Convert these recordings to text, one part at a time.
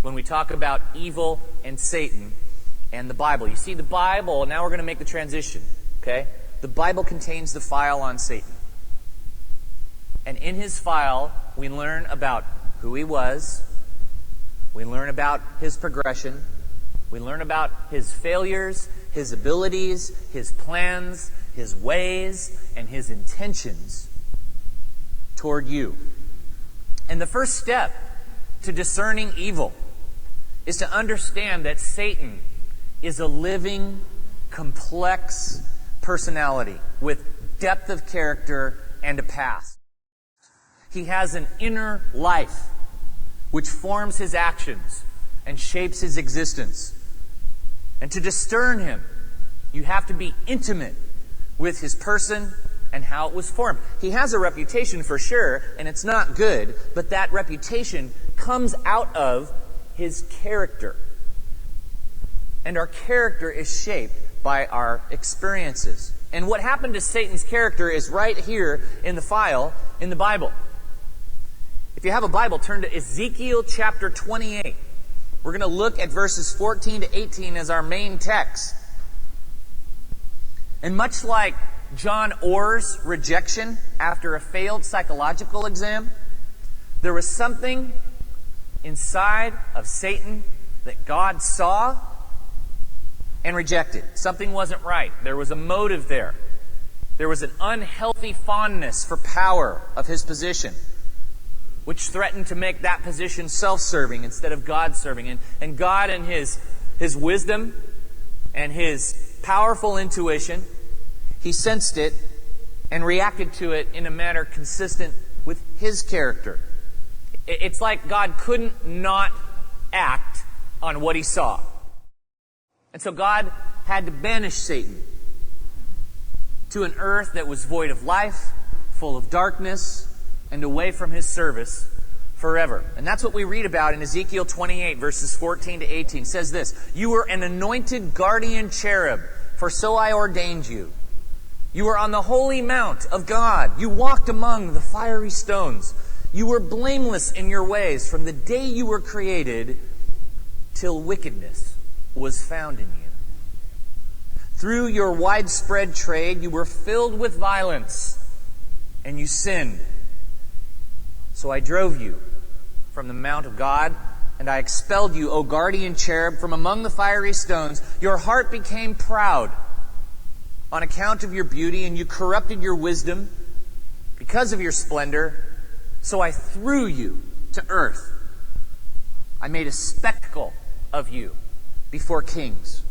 when we talk about evil and Satan and the Bible. You see, the Bible, now we're going to make the transition, okay? The Bible contains the file on Satan. And in his file, we learn about who he was. We learn about his progression. We learn about his failures, his abilities, his plans, his ways, and his intentions toward you. And the first step to discerning evil is to understand that Satan is a living, complex personality with depth of character and a past. He has an inner life which forms his actions and shapes his existence. And to discern him, you have to be intimate with his person and how it was formed. He has a reputation for sure, and it's not good, but that reputation comes out of his character. And our character is shaped by our experiences. And what happened to Satan's character is right here in the file in the Bible. If you have a Bible, turn to Ezekiel chapter 28. We're going to look at verses 14 to 18 as our main text. And much like John Orr's rejection after a failed psychological exam, there was something inside of Satan that God saw and rejected. Something wasn't right. There was a motive there. There was an unhealthy fondness for power of his position, which threatened to make that position self-serving instead of God-serving. And God, in his wisdom and his powerful intuition, he sensed it and reacted to it in a manner consistent with his character. It's like God couldn't not act on what he saw. And so God had to banish Satan to an earth that was void of life, full of darkness, and away from his service forever. And that's what we read about in Ezekiel 28, verses 14 to 18. It says this: "You were an anointed guardian cherub, for so I ordained you. You were on the holy mount of God. You walked among the fiery stones. You were blameless in your ways from the day you were created till wickedness was found in you. Through your widespread trade, you were filled with violence, and you sinned. So I drove you from the mount of God, and I expelled you, O guardian cherub, from among the fiery stones. Your heart became proud on account of your beauty, and you corrupted your wisdom because of your splendor. So I threw you to earth. I made a spectacle of you before kings.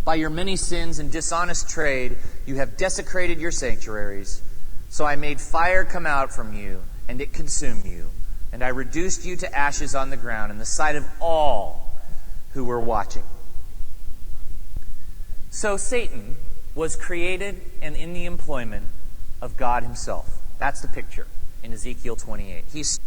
By your many sins and dishonest trade, you have desecrated your sanctuaries. So I made fire come out from you, and it consumed you. And I reduced you to ashes on the ground in the sight of all who were watching." So Satan was created and in the employment of God himself. That's the picture in Ezekiel 28. He's